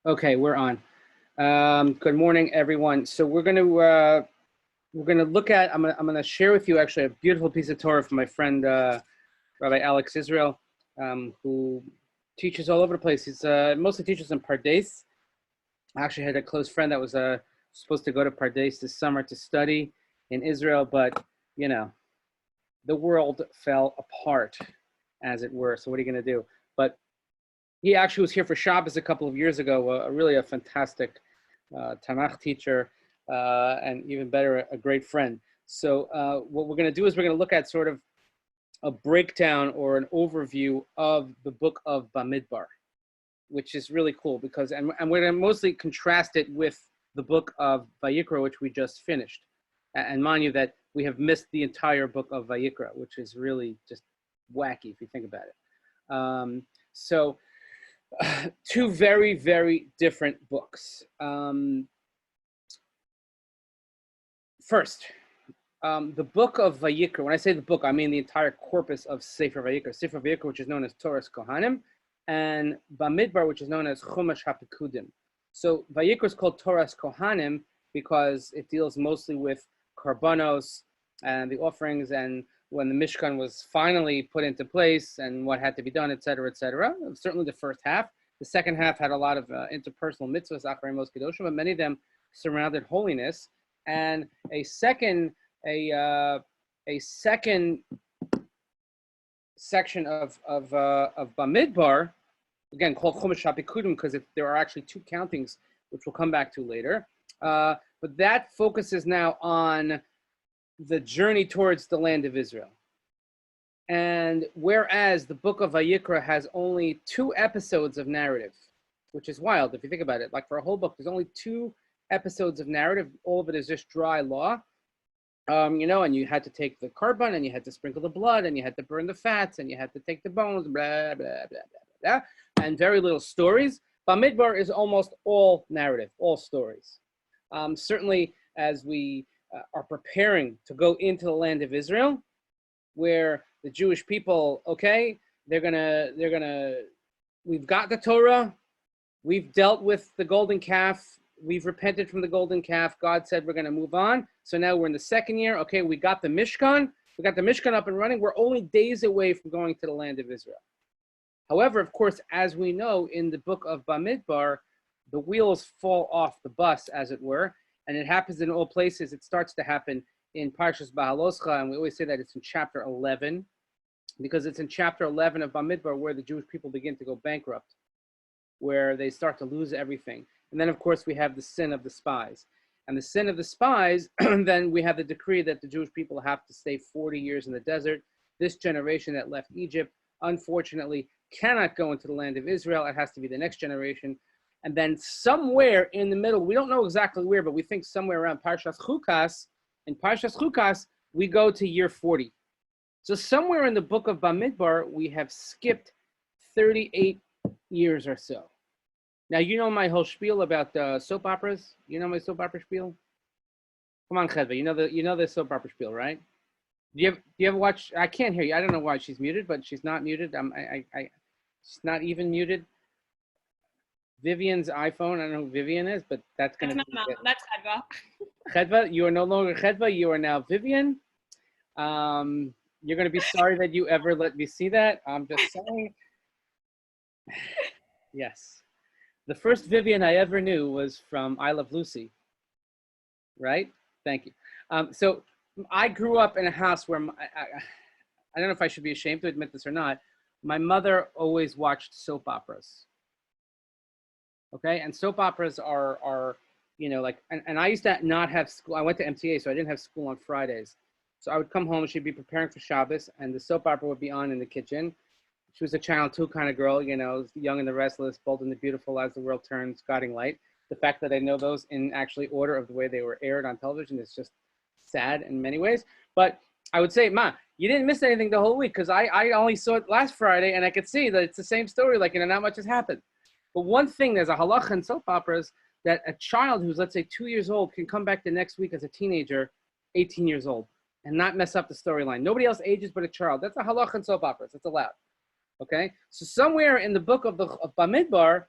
Okay, we're on. Good morning, everyone. So we're gonna look at. I'm gonna share with you actually a beautiful piece of Torah from my friend Rabbi Alex Israel, who teaches all over the place. He's mostly teaches in Pardes. I actually had a close friend that was supposed to go to Pardes this summer to study in Israel, but you know, the world fell apart, as it were. So what are you gonna do? But he actually was here for Shabbos a couple of years ago, really a fantastic Tanakh teacher, and even better, a great friend. So what we're going to do is we're going to look at sort of a breakdown or an overview of the book of Bamidbar, which is really cool because, and we're going to mostly contrast it with the book of Vayikra, which we just finished. And mind you that we have missed the entire book of Vayikra, which is really just wacky if you think about it. So two very, very different books. First, the book of Vayikra. When I say the book, I mean the entire corpus of Sefer Vayikra. Sefer Vayikra, which is known as Torah's Kohanim, and Bamidbar, which is known as Chumash HaPikudim. So Vayikra is called Torah's Kohanim because it deals mostly with karbanos and the offerings, and when the Mishkan was finally put into place and what had to be done, etc., etc. Certainly the first half. The second half had a lot of interpersonal mitzvahs, Acharei Mos Kedoshim, but many of them surrounded holiness. And a second section of Bamidbar, again called Chumash HaPikudim, because there are actually two countings, which we'll come back to later. But that focuses now on the journey towards the land of Israel. And whereas the book of Vayikra has only 2 episodes of narrative, which is wild if you think about it. Like for a whole book, there's only 2 episodes of narrative. All of it is just dry law, and you had to take the korban, and you had to sprinkle the blood, and you had to burn the fats, and you had to take the bones, blah, blah, blah, blah, blah, and very little stories. Bamidbar is almost all narrative, all stories. Certainly as we are preparing to go into the land of Israel, where the Jewish people, okay, we've got the Torah, we've dealt with the golden calf, we've repented from the golden calf, God said we're going to move on. So now we're in the second year, okay, we got the Mishkan up and running, we're only days away from going to the land of Israel. However, of course, as we know in the book of Bamidbar, the wheels fall off the bus, as it were, and it happens in all places. It starts to happen in Parshat Bahaloscha, and we always say that it's in chapter 11, because it's in chapter 11 of Bamidbar where the Jewish people begin to go bankrupt, where they start to lose everything. And then, of course, we have the sin of the spies. And the sin of the spies, then we have the decree that the Jewish people have to stay 40 years in the desert. This generation that left Egypt, unfortunately, cannot go into the land of Israel. It has to be the next generation. And then somewhere in the middle, we don't know exactly where, but we think somewhere around Parshat Chukas, in Parshat Chukas, we go to year 40. So somewhere in the book of Bamidbar, we have skipped 38 years or so. Now, you know my whole spiel about soap operas? You know my soap opera spiel? Come on, Chedva, you know the soap opera spiel, right? Do you ever watch? I can't hear you. I don't know why she's muted, but she's not muted. She's not even muted. Vivian's iPhone. I don't know who Vivian is, but that's going to be it. That's Chedva. Chedva, you are no longer Chedva. You are now Vivian. You're going to be sorry that you ever let me see that. I'm just saying. Yes. The first Vivian I ever knew was from I Love Lucy. Right? Thank you. So I grew up in a house where I don't know if I should be ashamed to admit this or not. My mother always watched soap operas. Okay, and soap operas are like, and I used to not have school. I went to MTA, so I didn't have school on Fridays. So I would come home, she'd be preparing for Shabbos, and the soap opera would be on in the kitchen. She was a Channel 2 kind of girl, Young and the Restless, Bold and the Beautiful, As the World Turns, Guiding Light. The fact that I know those in actually order of the way they were aired on television is just sad in many ways. But I would say, Ma, you didn't miss anything the whole week, because I only saw it last Friday, and I could see that it's the same story, not much has happened. But one thing, there's a halacha in soap operas that a child who's, let's say, 2 years old can come back the next week as a teenager, 18 years old, and not mess up the storyline. Nobody else ages but a child. That's a halacha in soap operas. It's allowed. Okay? So somewhere in the book of Bamidbar,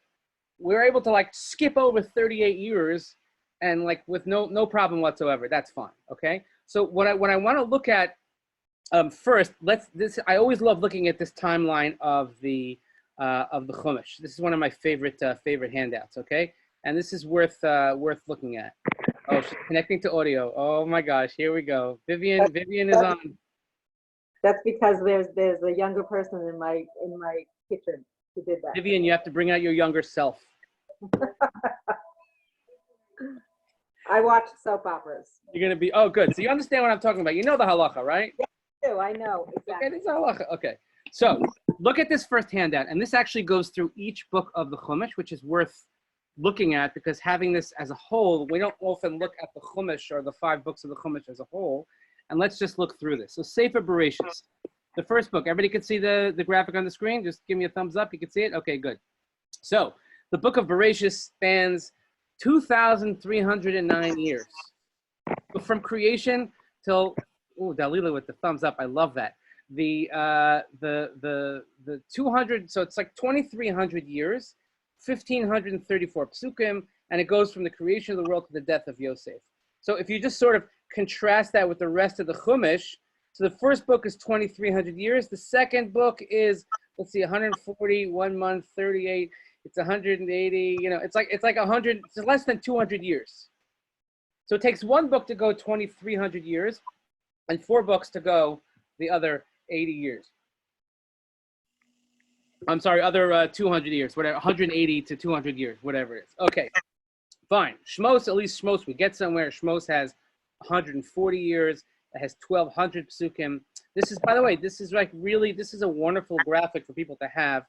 we're able to like skip over 38 years and like with no problem whatsoever. That's fine. Okay. So what I want to look at first, I always love looking at this timeline of the Chumash. This is one of my favorite handouts. Okay, and this is worth looking at. Oh, she's connecting to audio. Oh my gosh, here we go. Vivian is on. That's because there's a younger person in my kitchen who did that. Vivian, you have to bring out your younger self. I watch soap operas. You're gonna be good. So you understand what I'm talking about. You know the halacha, right? Yeah, I do. I know exactly. Okay, this is halacha. Okay, so look at this first handout, and this actually goes through each book of the Chumash, which is worth looking at because having this as a whole, we don't often look at the Chumash or the 5 books of the Chumash as a whole. And let's just look through this. So Sefer Bereshis, the first book. Everybody can see the graphic on the screen? Just give me a thumbs up. You can see it? Okay, good. So the book of Bereshis spans 2,309 years. So from creation till, Dalila with the thumbs up. I love that. The 200, so it's like 2,300 years, 1,534 psukim, and it goes from the creation of the world to the death of Yosef. So if you just sort of contrast that with the rest of the Chumash, so the first book is 2,300 years. The second book is, 140, 1 month, 38. It's 180. It's like 100. It's less than 200 years. So it takes one book to go 2,300 years, and 4 books to go the other 80 years. I'm sorry, other 200 years, whatever, 180 to 200 years, whatever it is. Okay, fine. Shmos, at least Shmos, we get somewhere. Shmos has 140 years. It has 1,200 psukim. This is, by the way, this is a wonderful graphic for people to have.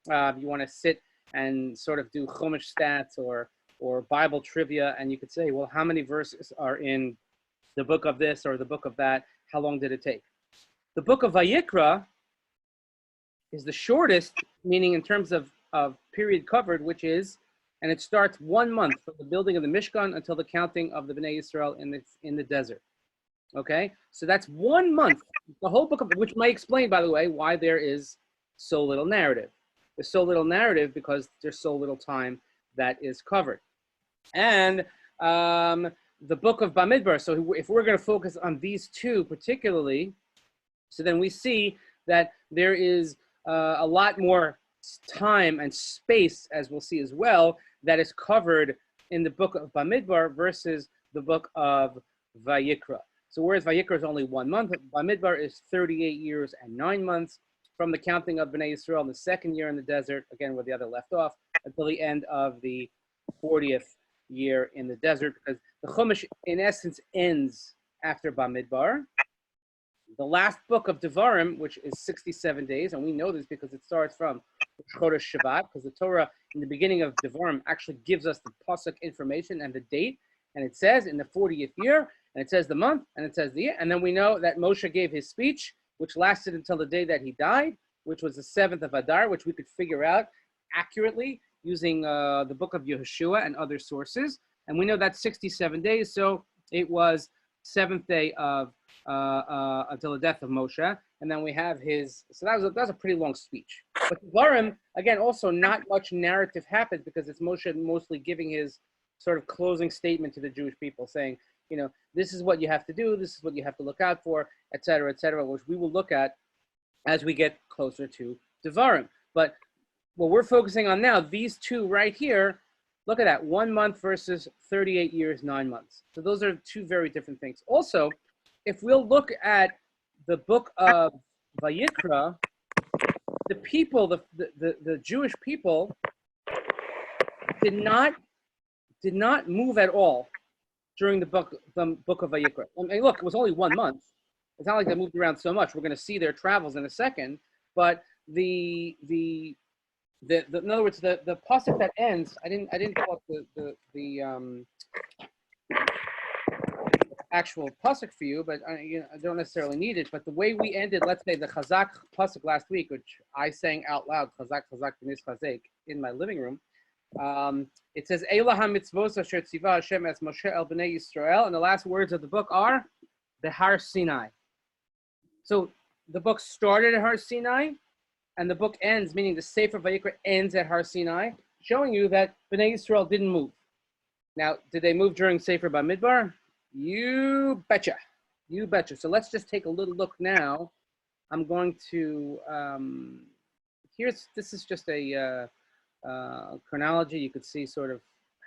If you want to sit and sort of do Chumash stats or Bible trivia, and you could say, well, how many verses are in the book of this or the book of that? How long did it take? The book of Vayikra is the shortest, meaning in terms of period covered, which is, and it starts 1 month from the building of the Mishkan until the counting of the Bnei Yisrael in the desert. Okay, so that's 1 month. The whole book of, which might explain, by the way, why there is so little narrative. There's so little narrative because there's so little time that is covered. And the book of Bamidbar. So if we're going to focus on these two particularly, so then we see that there is a lot more time and space, as we'll see as well, that is covered in the book of Bamidbar versus the book of Vayikra. So whereas Vayikra is only 1 month, Bamidbar is 38 years and 9 months from the counting of Bnei Yisrael in the second year in the desert, again where the other left off, until the end of the 40th year in the desert, because the Chumash in essence ends after Bamidbar. The last book of Devarim, which is 67 days, and we know this because it starts from Chodesh Shabbat, because the Torah in the beginning of Devarim actually gives us the pasuk information and the date, and it says in the 40th year, and it says the month, and it says the year, and then we know that Moshe gave his speech, which lasted until the day that he died, which was the 7th of Adar, which we could figure out accurately using the book of Yehoshua and other sources, and we know that's 67 days, so it was 7th day of until the death of Moshe, and then we have his. So that was a pretty long speech. But Devarim, again, also not much narrative happens because it's Moshe mostly giving his sort of closing statement to the Jewish people, saying, this is what you have to do, this is what you have to look out for, et cetera, which we will look at as we get closer to Devarim. But what we're focusing on now, these two right here, look at that, 1 month versus 38 years, 9 months. So those are two very different things. Also, if we'll look at the book of Vayikra, the people, the Jewish people did not move at all during the book of Vayikra. I mean, look, it was only 1 month. It's not like they moved around so much. We're going to see their travels in a second. But in other words, the pasuk that ends, I didn't pull up the actual pasuk for you, but I don't necessarily need it. But the way we ended, let's say the Chazak pasuk last week, which I sang out loud, Chazak V'nis Chazek, in my living room. It says, Eila ha-mitzvos asher tziva Hashem es Moshe el bnei Yisrael, and the last words of the book are the Har Sinai. So the book started at Har Sinai, and the book ends, meaning the Sefer Vayikra ends at Har Sinai. showing you that Bnei Yisrael didn't move. Now, did they move during Sefer Bamidbar? You betcha. You betcha. So let's just take a little look now. I'm going to, this is just a chronology. You could see sort of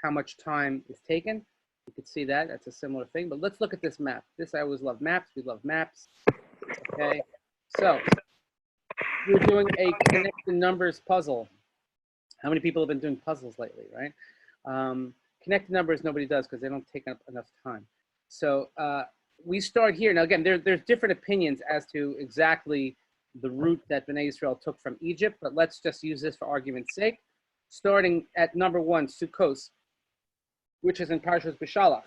how much time is taken. You could see that. That's a similar thing. But let's look at this map. I always love maps. We love maps. Okay. So we're doing a connect the numbers puzzle. How many people have been doing puzzles lately, right? Connect the numbers, nobody does because they don't take up enough time. So we start here. Now, again, there's different opinions as to exactly the route that Bnei Israel took from Egypt, but let's just use this for argument's sake. Starting at number 1, Sukkos, which is in Parshat Bishalach.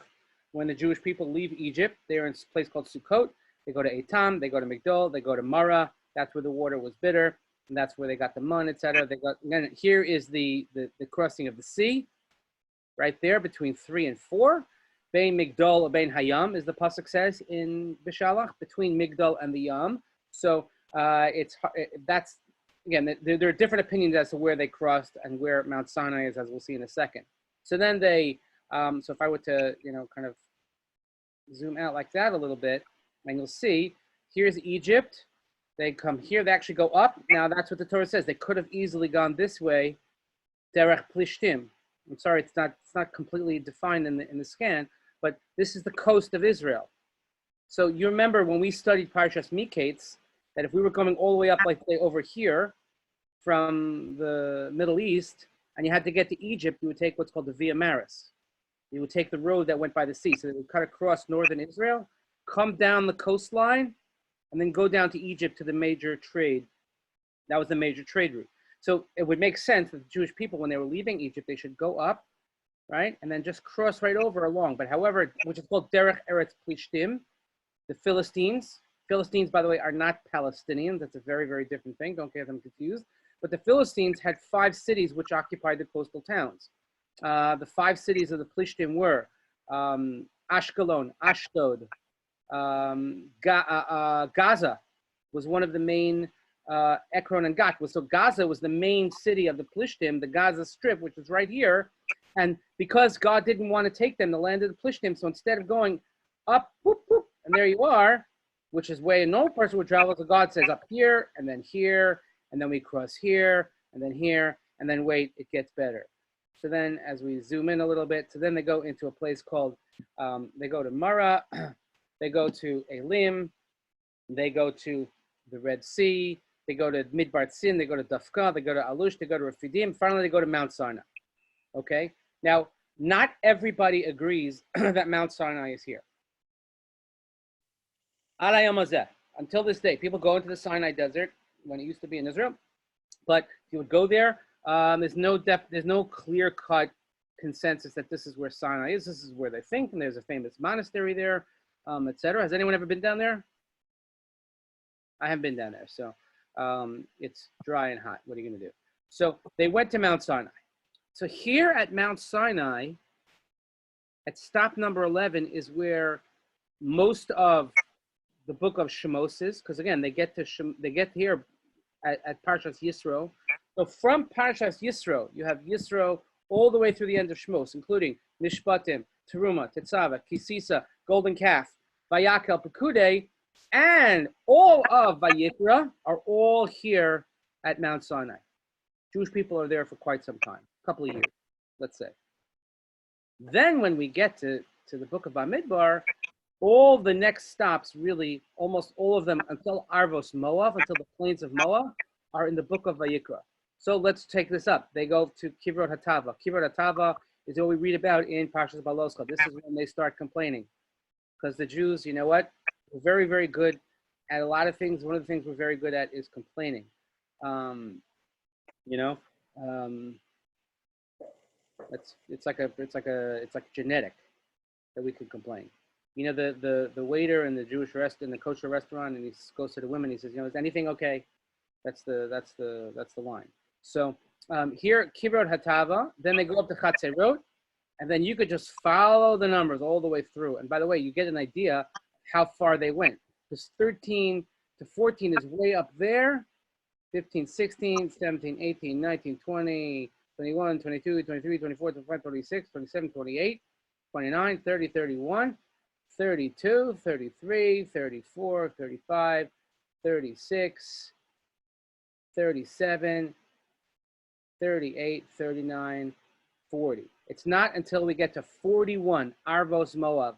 When the Jewish people leave Egypt, they're in a place called Sukkot. They go to Etam, they go to Migdol, they go to Mara. That's where the water was bitter, and that's where they got the mun, etc. Then here is the crossing of the sea, right there between 3 and 4. Bein Migdol or Bein Hayam, as the pasuk says in Bishalach, between Migdol and the Yam. So that's again, there are different opinions as to where they crossed and where Mount Sinai is, as we'll see in a second. So then they, so if I were to, kind of zoom out like that a little bit, and you'll see, here's Egypt. They come here, they actually go up. Now that's what the Torah says. They could have easily gone this way, Derech Plishtim. I'm sorry, it's not completely defined in the scan, but this is the coast of Israel. So you remember when we studied Parshas Miketz, that if we were coming all the way up, like say over here, from the Middle East, and you had to get to Egypt, you would take what's called the Via Maris. You would take the road that went by the sea. So they would cut across northern Israel, come down the coastline, and then go down to Egypt to the major trade. That was the major trade route. So it would make sense that the Jewish people, when they were leaving Egypt, they should go up, right? And then just cross right over along. But however, which is called Derech Eretz Plishtim, the Philistines, by the way, are not Palestinians. That's a very, very different thing. Don't get them confused. But the Philistines had 5 cities which occupied the coastal towns. The 5 cities of the Plishtim were Ashkelon, Ashdod, Gaza was one of the main, Ekron and Gat. So Gaza was the main city of the Plishtim, the Gaza Strip, which is right here. And because God didn't want to take them, the land of the Plishtim, so instead of going up, whoop, whoop, and there you are, which is where no person would travel, so God says up here, and then we cross here, and then wait, it gets better. So then as we zoom in a little bit, so then they go into a place called, they go to Mara, they go to Elim, they go to the Red Sea, they go to Midbar Sin, they go to Dafka, they go to Alush, they go to Refidim, finally they go to Mount Sinai. Okay? Now, not everybody agrees that Mount Sinai is here. Until this day, people go into the Sinai Desert when it used to be in Israel, but if you would go there, there's no clear-cut consensus that this is where Sinai is. This is where they think, and there's a famous monastery there, etc. Has anyone ever been down there? I haven't been down there, so it's dry and hot. What are you going to do? So they went to Mount Sinai. So here at Mount Sinai, at stop number 11 is where most of the book of Shemos is, because again, they get here at Parshat Yisro. So from Parshat Yisro, you have Yisro all the way through the end of Shemos, including Mishpatim, Teruma, Tetzava, Kisisa, Golden Calf, Vayakel, Pekudei, and all of Vayikra are all here at Mount Sinai. Jewish people are there for quite some time, a couple of years, let's say. Then when we get to the book of Bamidbar, all the next stops, really, almost all of them, until Arvos Moav, until the plains of Moav, are in the book of Vayikra. So let's take this up. They go to Kivrot Hatava. Kivrot Hatava is what we read about in Parshas Baloscha. This is when they start complaining. Because the Jews, you know what? We're very, very good at a lot of things. One of the things we're very good at is complaining. It's like genetic that we can complain. You know, the waiter in the Jewish in the kosher restaurant, and he goes to the women. He says, "Is anything okay?" That's the line. So here, Kivrot Hatava. Then they go up to Chatzerot, and then you could just follow the numbers all the way through. And by the way, you get an idea how far they went. Because 13 to 14 is way up there. 15, 16, 17, 18, 19, 20, 21, 22, 23, 24, 25, 26, 27, 28, 29, 30, 31, 32, 33, 34, 35, 36, 37, 38, 39, 40. It's not until we get to 41, Arvos Moab,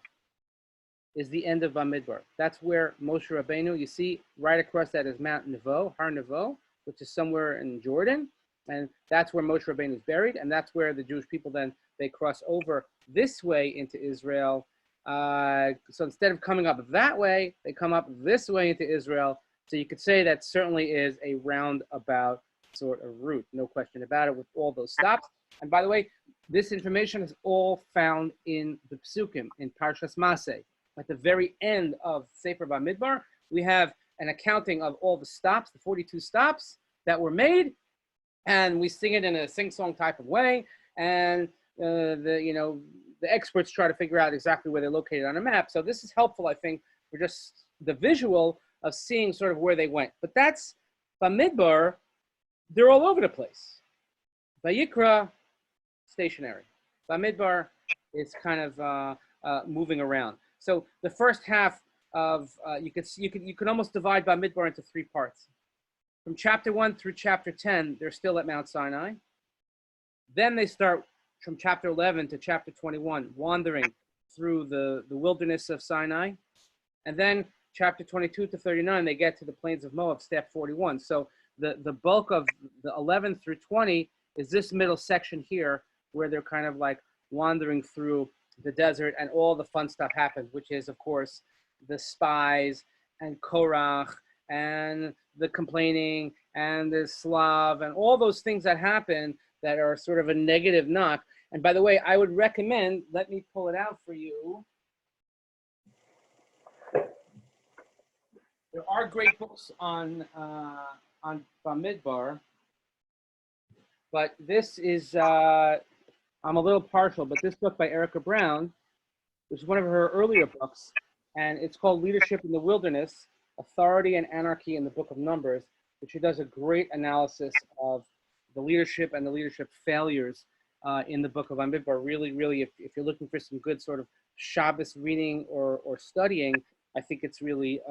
is the end of Bamidbar. That's where Moshe Rabbeinu, you see right across that is Mount Nevo, Har Nevo, which is somewhere in Jordan. And that's where Moshe Rabbeinu is buried. And that's where the Jewish people then, they cross over this way into Israel. So instead of coming up that way, they come up this way into Israel. So you could say that certainly is a roundabout sort of route, no question about it, with all those stops. And by the way, this information is all found in the Psukim, in Parshas Maseh. At the very end of Sefer Bamidbar, we have an accounting of all the stops, the 42 stops that were made, and we sing it in a sing-song type of way. And the experts try to figure out exactly where they're located on a map. So this is helpful, I think, for just the visual of seeing sort of where they went. But that's Bamidbar. They're all over the place. Vayikra, stationary. Bamidbar is kind of moving around. So the first half of you could almost divide Bamidbar into three parts. From chapter 1 through chapter 10, they're still at Mount Sinai. Then they start from chapter 11 to chapter 21, wandering through the wilderness of Sinai. And then chapter 22 to 39, they get to the plains of Moab, step 41. So the bulk of the 11 through 20 is this middle section here, where they're kind of like wandering through the desert, and all the fun stuff happens, which is, of course, the spies and Korach and the complaining and the Slav and all those things that happen that are sort of a negative knock. And by the way, I would recommend, let me pull it out for you. There are great books on Bamidbar, but this is, I'm a little partial, but this book by Erica Brown, which is one of her earlier books, and it's called Leadership in the Wilderness, Authority and Anarchy in the Book of Numbers, which she does a great analysis of the leadership and the leadership failures in the book of Bamidbar. Really, really, if you're looking for some good sort of Shabbos reading or studying, I think it's really,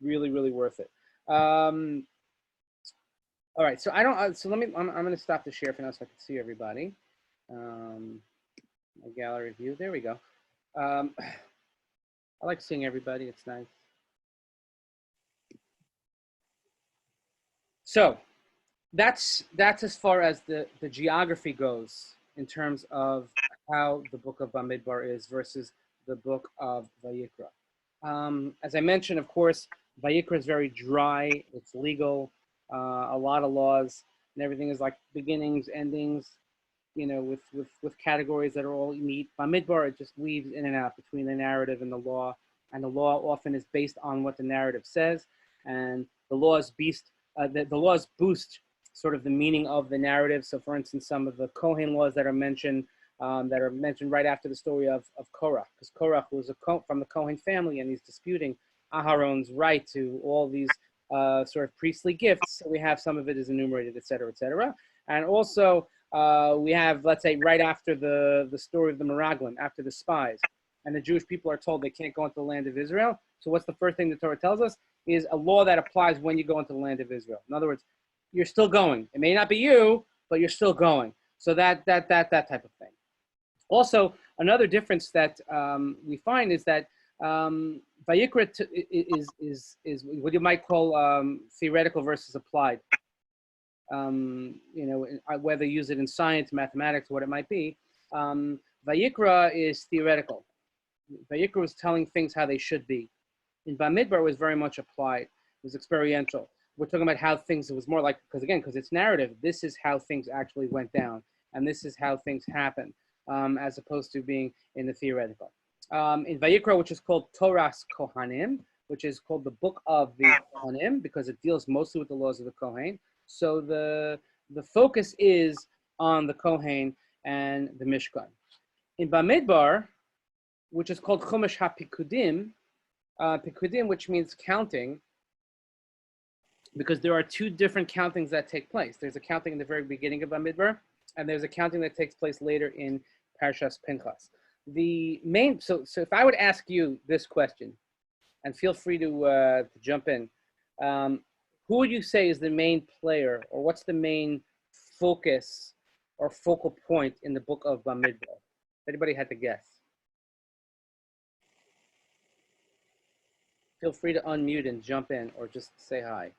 really worth it. All right, so I'm going to stop the share for now so I can see everybody. My gallery view, there we go. I like seeing everybody, it's nice. So that's as far as the geography goes in terms of how the book of Bamidbar is versus the book of Vayikra. As I mentioned, of course, Vayikra is very dry, it's legal, a lot of laws, and everything is like beginnings, endings, with categories that are all neat. Bamidbar, it just weaves in and out between the narrative and the law often is based on what the narrative says, and the laws boost sort of the meaning of the narrative. So, for instance, some of the Kohen laws that are mentioned right after the story of Korach, because Korach was from the Kohen family, and he's disputing Aharon's right to all these sort of priestly gifts. So we have some of it is enumerated, et cetera, and also. We have, let's say, right after the story of the Meraglim, after the spies, and the Jewish people are told they can't go into the land of Israel. So what's the first thing the Torah tells us? Is a law that applies when you go into the land of Israel. In other words, you're still going. It may not be you, but you're still going. So that type of thing. Also, another difference that we find is that Vayikra is what you might call theoretical versus applied. Whether you use it in science, mathematics, what it might be. Vayikra is theoretical. Vayikra was telling things how they should be. In Bamidbar, it was very much applied. It was experiential. We're talking about how things, it was more like, because it's narrative, this is how things actually went down, and this is how things happened, as opposed to being in the theoretical. In Vayikra, which is called Toras Kohanim, which is called the book of the Kohanim, because it deals mostly with the laws of the Kohen. So the focus is on the Kohen and the Mishkan. In Bamidbar, which is called Chumash HaPikudim, Pikudim, which means counting, because there are two different countings that take place. There's a counting in the very beginning of Bamidbar, and there's a counting that takes place later in Parshas Pinchas. The main, so if I would ask you this question, and feel free to jump in, who would you say is the main player, or what's the main focus or focal point in the book of Bamidbar? Anybody had to guess? Feel free to unmute and jump in, or just say hi.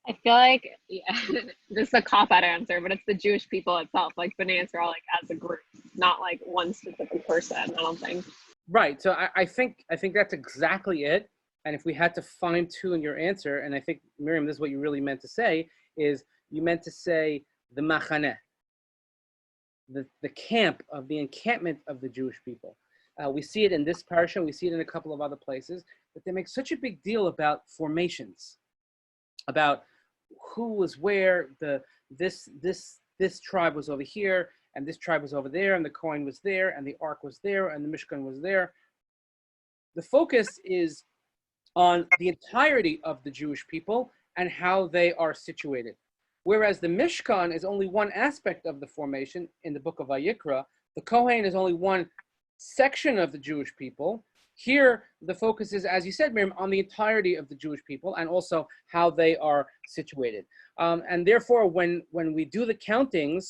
I feel like, yeah, this is a cop-out answer, but it's the Jewish people itself, like B'nai Israel, like as a group, not like one specific person, I don't think. Right. So I think that's exactly it. And if we had to fine tune your answer, and I think, Miriam, this is what you really meant to say, is you meant to say the machaneh, the camp of the encampment of the Jewish people. We see it in this parsha, we see it in a couple of other places, but they make such a big deal about formations, about who was where, this tribe was over here, and this tribe was over there, and the Kohen was there, and the Ark was there, and the Mishkan was there. The focus is on the entirety of the Jewish people and how they are situated. Whereas the Mishkan is only one aspect of the formation in the book of Vayikra, the Kohen is only one section of the Jewish people. Here, the focus is, as you said, Miriam, on the entirety of the Jewish people and also how they are situated. And therefore, when we do the countings,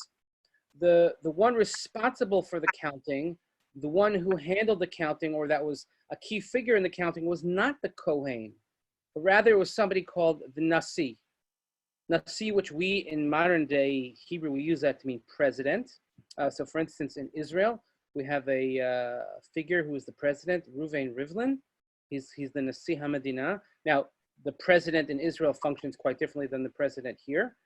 the one responsible for the counting, the one who handled the counting, or that was a key figure in the counting, was not the Kohen, but rather it was somebody called the Nasi. Nasi, which we in modern day Hebrew, we use that to mean president. So for instance, in Israel, we have a figure who is the president, Reuven Rivlin. He's the Nasi Hamadina. Now, the president in Israel functions quite differently than the president here.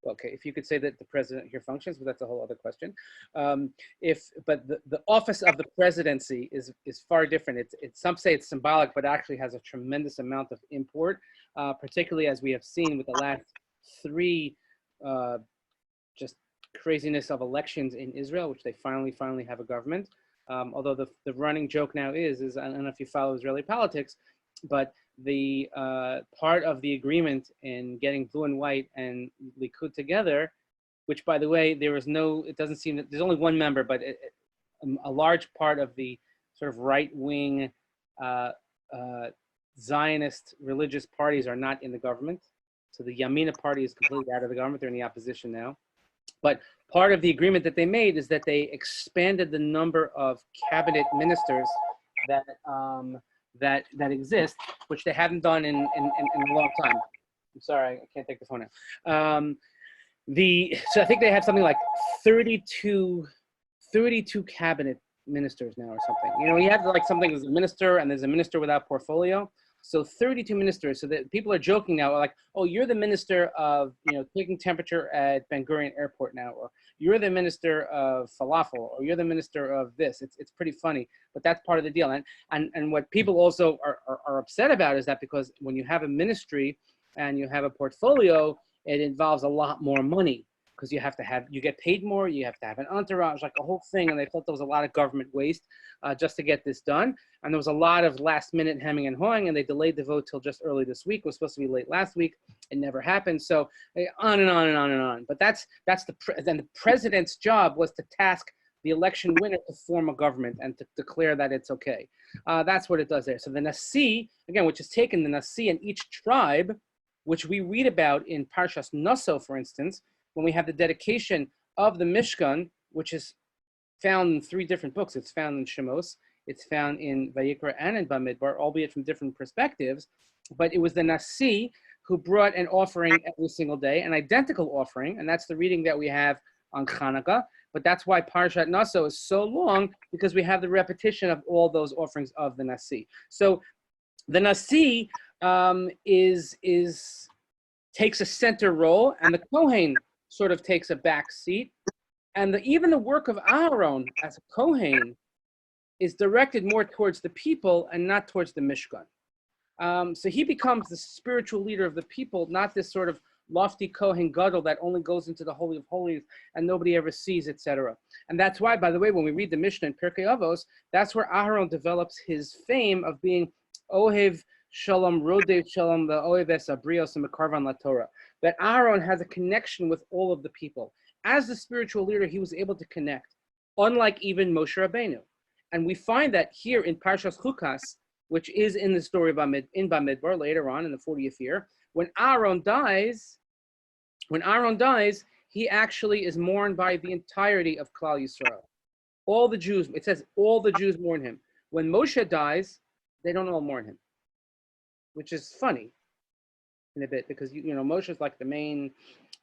Okay, if you could say that the president here functions, but that's a whole other question. But the office of the presidency is far different. Some say it's symbolic, but actually has a tremendous amount of import, particularly as we have seen with the last three just craziness of elections in Israel, which they finally have a government. Although the running joke now is I don't know if you follow Israeli politics, but the part of the agreement in getting blue and white and Likud together, which by the way, it doesn't seem that there's only one member, but a large part of the sort of right-wing Zionist religious parties are not in the government. So the Yamina party is completely out of the government. They're in the opposition now. But part of the agreement that they made is that they expanded the number of cabinet ministers that exist, which they haven't done in a long time. I'm sorry, I can't take the phone out. So I think they have something like 32 cabinet ministers now or something. You know, you have like something as a minister and there's a minister without portfolio. So 32 ministers, so that people are joking now, like, oh, you're the minister of, taking temperature at Ben Gurion Airport now, or you're the minister of falafel, or you're the minister of this. It's pretty funny, but that's part of the deal. And what people also are upset about is that because when you have a ministry and you have a portfolio, it involves a lot more money because you get paid more, you have to have an entourage, like a whole thing. And they felt there was a lot of government waste just to get this done. And there was a lot of last minute hemming and hawing, and they delayed the vote till just early this week. It was supposed to be late last week. It never happened. So on and on and on and on. But then the president's job was to task the election winner to form a government and to declare that it's okay. That's what it does there. So the Nasi, again, which is taken the Nasi in each tribe, which we read about in Parshas Naso, for instance, when we have the dedication of the Mishkan, which is found in 3 different books. It's found in Shemos, it's found in Vayikra and in Bamidbar, albeit from different perspectives. But it was the Nasi who brought an offering every single day, an identical offering, and that's the reading that we have on Hanukkah. But that's why Parshat Naso is so long, because we have the repetition of all those offerings of the Nasi. So the Nasi takes a center role, and the Kohen sort of takes a back seat. And even the work of Aaron as a Kohen is directed more towards the people and not towards the Mishkan. So he becomes the spiritual leader of the people, not this sort of lofty Kohen Gadol that only goes into the Holy of Holies and nobody ever sees, etc. And that's why, by the way, when we read the Mishnah in Pirkei Avos, that's where Aaron develops his fame of being Ohev Shalom Rodev Shalom the Oeves Abrios and Mekarvan La Torah. That Aaron has a connection with all of the people. As the spiritual leader, he was able to connect, unlike even Moshe Rabbeinu. And we find that here in Parshat Chukas, which is in the story of Bamidbar later on in the 40th year, when Aaron dies, he actually is mourned by the entirety of Klal Yisrael. All the Jews, it says all the Jews mourn him. When Moshe dies, they don't all mourn him, which is funny in a bit because, Moshe is like the main,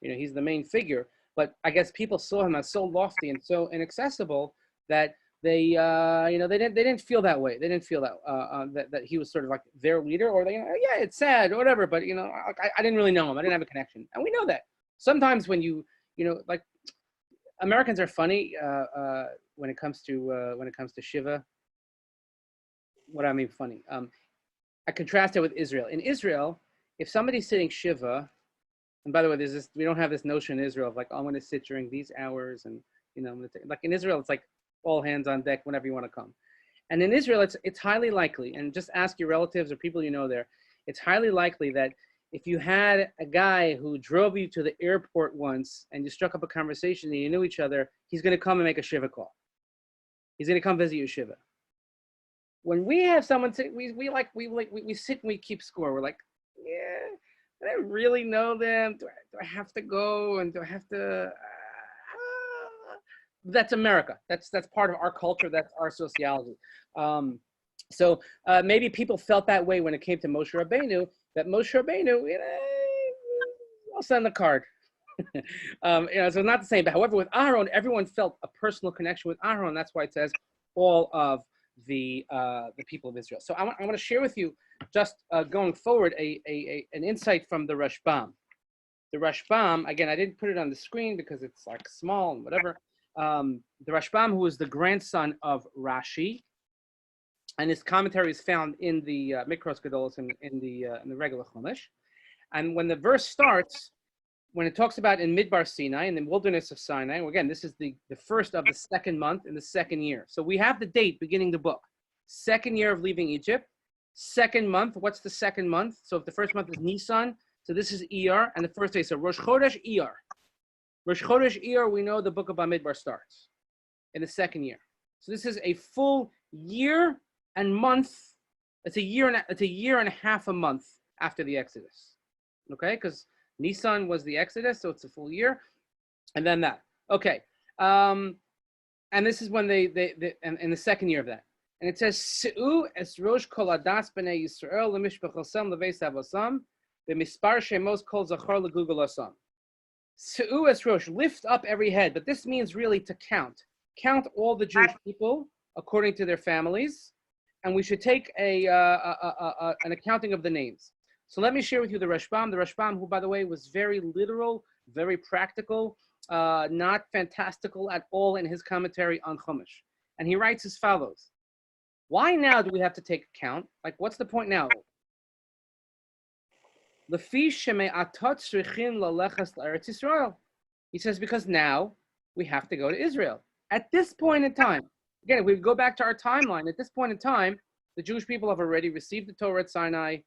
he's the main figure. But I guess people saw him as so lofty and so inaccessible that they didn't feel that way. They didn't feel that he was sort of like their leader, or yeah, it's sad or whatever. But I didn't really know him. I didn't have a connection, and we know that. Sometimes when like Americans are funny when it comes to Shiva. What I mean funny. I contrast it with Israel. In Israel, if somebody's sitting Shiva, and by the way, we don't have this notion in Israel of like, oh, I'm going to sit during these hours, and I'm going to like in Israel, it's like all hands on deck whenever you want to come. And in Israel, it's highly likely, and just ask your relatives or people there, it's highly likely that if you had a guy who drove you to the airport once and you struck up a conversation and you knew each other, he's going to come and make a Shiva call. He's going to come visit you Shiva. When we have someone sit, we sit and we keep score. We're like, yeah, I don't really know them. Do I have to go? And do I have to? That's America. That's part of our culture. That's our sociology. So maybe people felt that way when it came to Moshe Rabbeinu. That Moshe Rabbeinu, I'll send the card. So not the same. But however, with Aaron, everyone felt a personal connection with Aaron. That's why it says all of the people of Israel. So I want to share with you, just going forward, an insight from the Rashbam. The Rashbam, again, I didn't put it on the screen because it's like small and whatever. The Rashbam, who is the grandson of Rashi, and his commentary is found in the Mikros Gedolos in the regular Chumash. And when the verse starts, when it talks about in Midbar Sinai, in the wilderness of Sinai, again, this is the first of the second month in the second year. So we have the date beginning the book. Second year of leaving Egypt. Second month, what's the second month? So if the first month is Nisan, so this is Iyar, and the first day, so Rosh Chodesh Iyar. Rosh Chodesh Iyar, we know the book of Bamidbar starts in the second year. So this is a full year and month. It's a year and a half a month after the Exodus. Okay, because Nisan was the Exodus, so it's a full year, and then that. Okay, and this is when they in the second year of that, and it says Se'u es rosh kol adas b'nei Yisrael lemishpachosam leveis avosam b'mispar shemos kol zachar legugol asam. Se'u es rosh, lift up every head, but this means really to count all the Jewish people according to their families, and we should take an accounting of the names. So let me share with you the Rashbam, who, by the way, was very literal, very practical, not fantastical at all in his commentary on Chumash. And he writes as follows. Why now do we have to take account? Like, what's the point now? He says, because now we have to go to Israel. At this point in time, again, if we go back to our timeline, at this point in time, the Jewish people have already received the Torah at Sinai.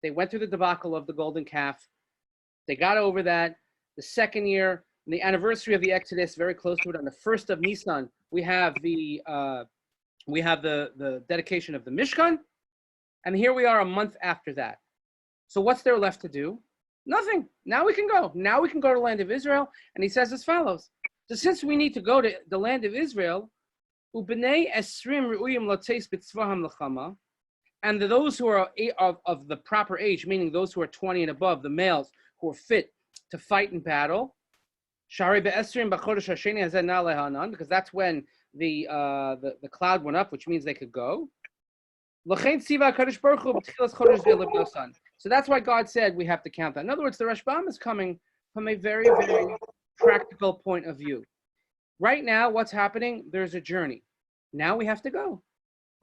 They went through the debacle of the golden calf. They got over that. The second year, the anniversary of the Exodus, very close to it, on the 1st of Nisan, we have the dedication of the Mishkan, and here we are a month after that. So what's there left to do? Nothing. Now we can go. Now we can go to the land of Israel, and he says as follows. So since we need to go to the land of Israel, Ubnei esrim re'uyim lotzeis b'tzvaham l'chama, and those who are of the proper age, meaning those who are 20 and above, the males who are fit to fight in battle, because that's when the cloud went up, which means they could go. So that's why God said we have to count that. In other words, the Rashbam is coming from a very, very practical point of view. Right now, what's happening? There's a journey. Now we have to go.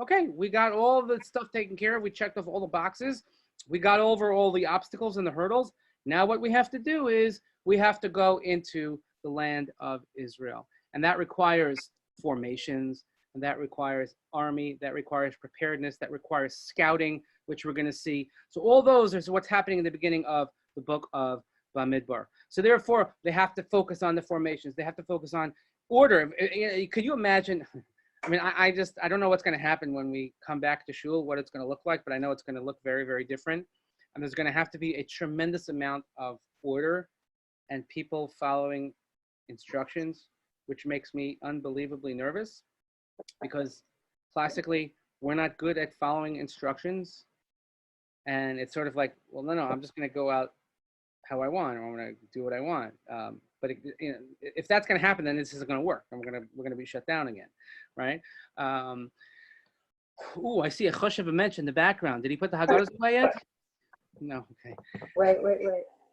Okay, we got all the stuff taken care of. We checked off all the boxes. We got over all the obstacles and the hurdles. Now what we have to do is we have to go into the land of Israel. And that requires formations, and that requires army, that requires preparedness, that requires scouting. which we're going to see. So all those are what's happening in the beginning of the book of Bamidbar. So therefore, they have to focus on the formations. They have to focus on order. Could you imagine? I mean, I don't know what's going to happen when we come back to shul, what it's going to look like, but I know it's going to look very, very different. And there's going to have to be a tremendous amount of order and people following instructions, which makes me unbelievably nervous because classically, we're not good at following instructions. And it's sort of like, well, no, I'm just going to go out how I want, or I'm going to do what I want. But if that's going to happen, then this isn't going to work, and we're going to be shut down again, right? I see a choshev mention in the background. Did he put the Haggadahs away yet? No. Okay. Wait.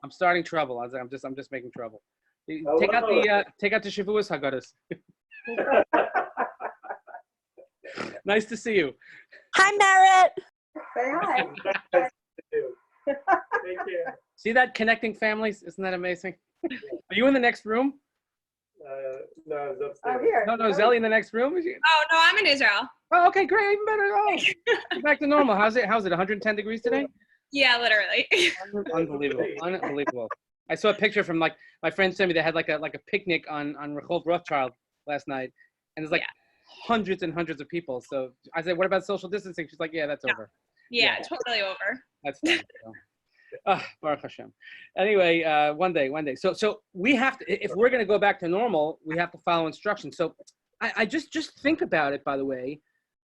I'm starting trouble. I'm just making trouble. Take out the Shavuos Haggadahs. Nice to see you. Hi, Merritt. Say hi. Thank you. See that connecting families? Isn't that amazing? Are you in the next room? No, it's upstairs. I'm here. No, Zelly in the next room? Is she? Oh, no, I'm in Israel. Oh, okay, great, even better. Oh, back to normal. How's it? 110 degrees today? Yeah, literally. Unbelievable. I saw a picture from like my friend sent me. They had like a picnic on Rehov Rothschild last night, and there's like hundreds and hundreds of people. So I said, "What about social distancing?" She's like, "Yeah, that's over." Yeah, totally over. That's done. Baruch Hashem. Anyway, one day. So we have to, if we're going to go back to normal, we have to follow instructions. So I just think about it, by the way,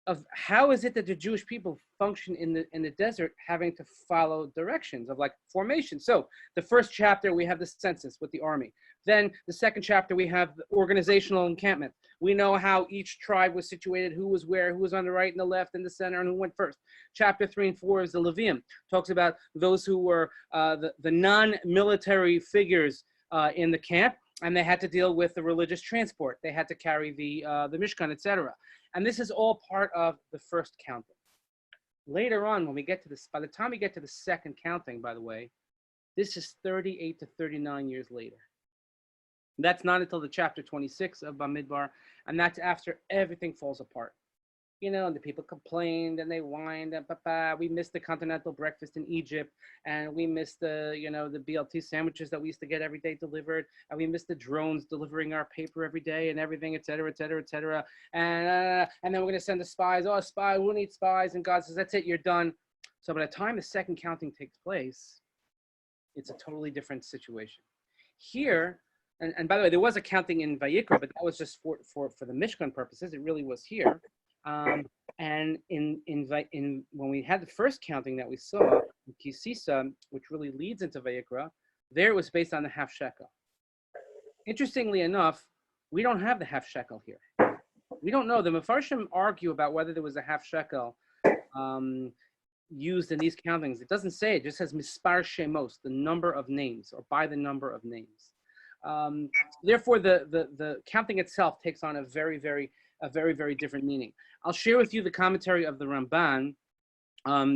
of how is it that the Jewish people function in the desert, having to follow directions of like formation. So the first chapter, we have the census with the army. Then the second chapter, we have the organizational encampment. We know how each tribe was situated, who was where, who was on the right and the left and the center, and who went first. Chapter 3 and 4 is the Levium. Talks about those who were the non-military figures in the camp, and they had to deal with the religious transport. They had to carry the Mishkan, etc. And this is all part of the first counting. Later on, when we get to this, by the time we get to the second counting, by the way, this is 38 to 39 years later. That's not until the chapter 26 of Bamidbar, and that's after everything falls apart. You know, and the people complained and they whined and we missed the continental breakfast in Egypt, and we missed the BLT sandwiches that we used to get every day delivered, and we missed the drones delivering our paper every day and everything, et cetera, et cetera, et cetera. And then we're going to send the spies. Oh, spy, we'll need spies. And God says, that's it, you're done. So by the time the second counting takes place, it's a totally different situation. Here, and by the way, there was a counting in Vayikra, but that was just for the Mishkan purposes. It really was here. And when we had the first counting that we saw, Kisisa, which really leads into Vayikra, there it was based on the half shekel. Interestingly enough, we don't have the half shekel here. We don't know. The Mefarshim argue about whether there was a half shekel used in these countings. It doesn't say. It just says mispar shemos, the number of names, or by the number of names. Therefore, the counting itself takes on a very, very different meaning. I'll share with you the commentary of the Ramban,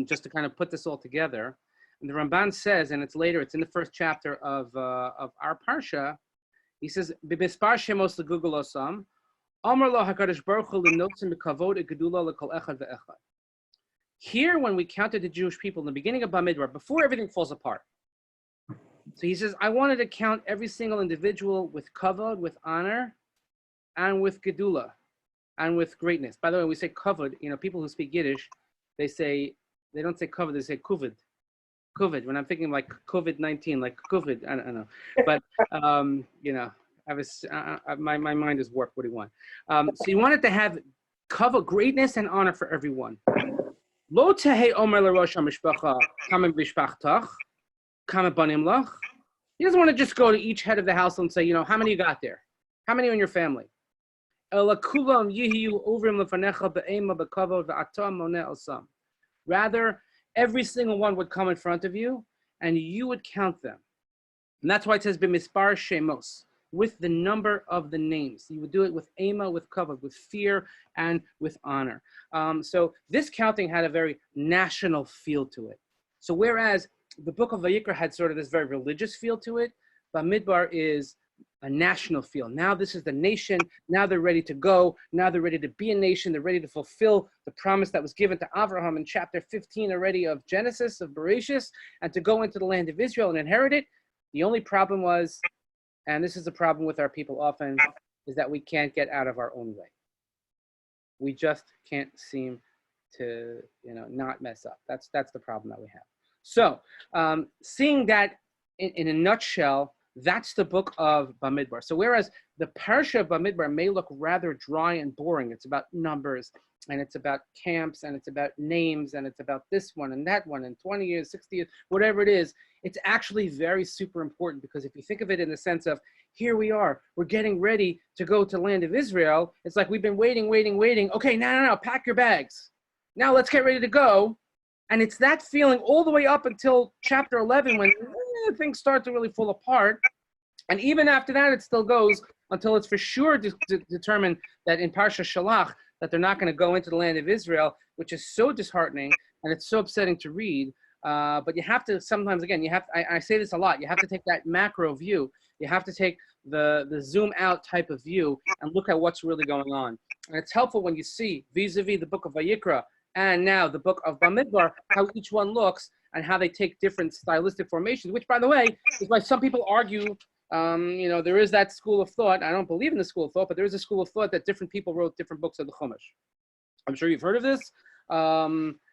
just to kind of put this all together. And the Ramban says, and it's later, it's in the first chapter of our Parsha. He says, "B'mispar shemos legugul osam, Amar lo HaKadosh Baruch Hu l'notzim b'kavod egedula l'kol echad ve'echad." Here, when we counted the Jewish people in the beginning of Bamidbar, before everything falls apart. So he says, I wanted to count every single individual with kavod, with honor, and with gedula, and with greatness. By the way, we say kavod, people who speak Yiddish, they don't say kavod, they say kuvid. Kuvid, when I'm thinking like COVID-19, like kuvid, I don't know. But, my mind is warped. What do you want? So he wanted to have kavod, greatness and honor for everyone. Lo tehei omer l'rosh ha'mishpacha kama b'mishpachtach, kama banim lach. He doesn't want to just go to each head of the household and say, how many you got there? How many are in your family? Rather, every single one would come in front of you, and you would count them. And that's why it says, b'mispar shemos, with the number of the names. You would do it with ema, with kavod, with fear, and with honor. So this counting had a very national feel to it. So whereas the book of Vayikra had sort of this very religious feel to it, Bamidbar is a national feel. Now this is the nation. Now they're ready to go. Now they're ready to be a nation. They're ready to fulfill the promise that was given to Abraham in chapter 15 already of Genesis, of Bereshit, and to go into the land of Israel and inherit it. The only problem was, and this is the problem with our people often, is that we can't get out of our own way. We just can't seem to, not mess up. That's the problem that we have. So, seeing that in a nutshell, that's the book of Bamidbar. So whereas the Parsha of Bamidbar may look rather dry and boring, it's about numbers, and it's about camps, and it's about names, and it's about this one and that one, and 20 years, 60 years, whatever it is, it's actually very super important, because if you think of it in the sense of, here we are, we're getting ready to go to the land of Israel. It's like we've been waiting. Okay, no, pack your bags. Now let's get ready to go. And it's that feeling all the way up until chapter 11 when things start to really fall apart. And even after that, it still goes until it's for sure determined that in Parshat Shalach that they're not going to go into the land of Israel, which is so disheartening and it's so upsetting to read. But you have to sometimes, again, I say this a lot, you have to take that macro view. You have to take the zoom out type of view and look at what's really going on. And it's helpful when you see vis-a-vis the book of Vayikra and now the book of Bamidbar, how each one looks and how they take different stylistic formations, which, by the way, is why some people argue, there is that school of thought. I don't believe in the school of thought, but there is a school of thought that different people wrote different books of the Chumash. I'm sure you've heard of this.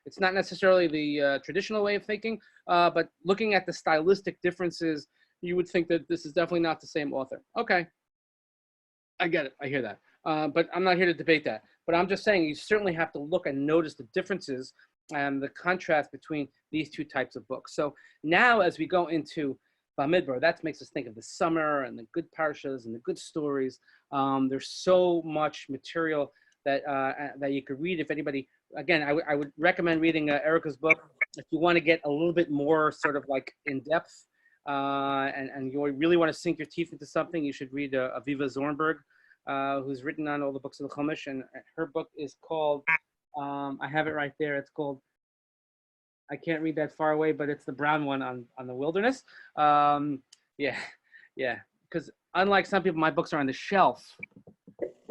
It's not necessarily the traditional way of thinking, but looking at the stylistic differences, you would think that this is definitely not the same author. Okay, I get it. I hear that. But I'm not here to debate that. But I'm just saying you certainly have to look and notice the differences and the contrast between these two types of books. So now as we go into Bamidbar, that makes us think of the summer and the good parshas and the good stories. There's so much material that you could read. If anybody, again, I would recommend reading Erica's book if you want to get a little bit more sort of like in depth and you really want to sink your teeth into something. You should read Aviva Zornberg, who's written on all the books of the Chumash, and her book is called, I have it right there, it's called, I can't read that far away, but it's the brown one on the wilderness. Yeah, because unlike some people, my books are on the shelf,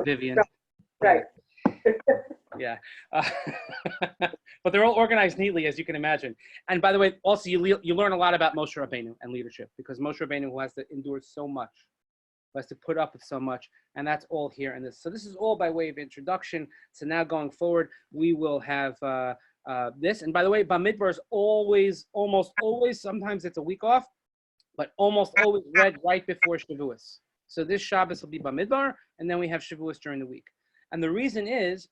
Vivian. Right. Yeah. But they're all organized neatly, as you can imagine. And by the way, also you learn a lot about Moshe Rabbeinu and leadership, because Moshe Rabbeinu, who has to endure so much, who has to put up with so much, and that's all here in this. So this is all by way of introduction. So now going forward, we will have this. And by the way, Bamidbar is almost always, sometimes it's a week off, but almost always read right before Shavuos. So this Shabbos will be Bamidbar, and then we have Shavuos during the week. And the reason is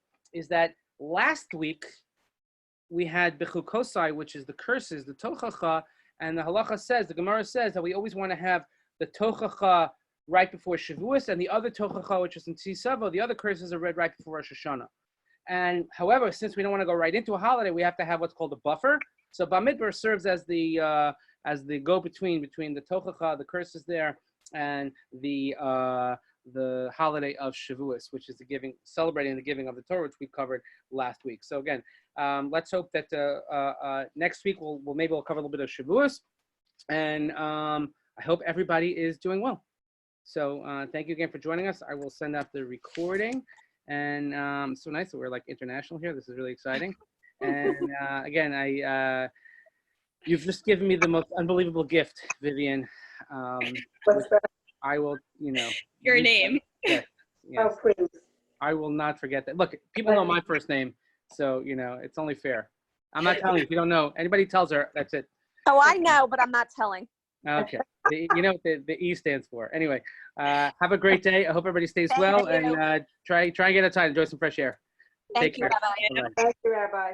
that last week we had Bechukosai, which is the curses, the Tochacha, and the Halacha says, the Gemara says that we always want to have the Tochacha right before Shavuos, and the other Tochacha, which is in Tzisavo, the other curses are read right before Rosh Hashanah. And however, since we don't want to go right into a holiday, we have to have what's called a buffer. So Bamidbar serves as the go-between between the Tochacha, the curses there, and the holiday of Shavuos, which is celebrating the giving of the Torah, which we covered last week. So again, let's hope that next week maybe we'll cover a little bit of Shavuos, and I hope everybody is doing well. So thank you again for joining us. I will send out the recording, and it's so nice that we're like international here. This is really exciting. And again, you've just given me the most unbelievable gift, Vivian. What's that? I will, Your name. Yes, Oh, please. I will not forget that. Look, people know my first name, so it's only fair. I'm not telling you if you don't know. Anybody tells her, that's it. Oh, I know, but I'm not telling. Okay. You know what the E stands for. Anyway, have a great day. I hope everybody stays Thank well, you. and try and get outside, enjoy some fresh air. Thank Take you. care. Bye-bye. Bye-bye. Thank you, Rabbi.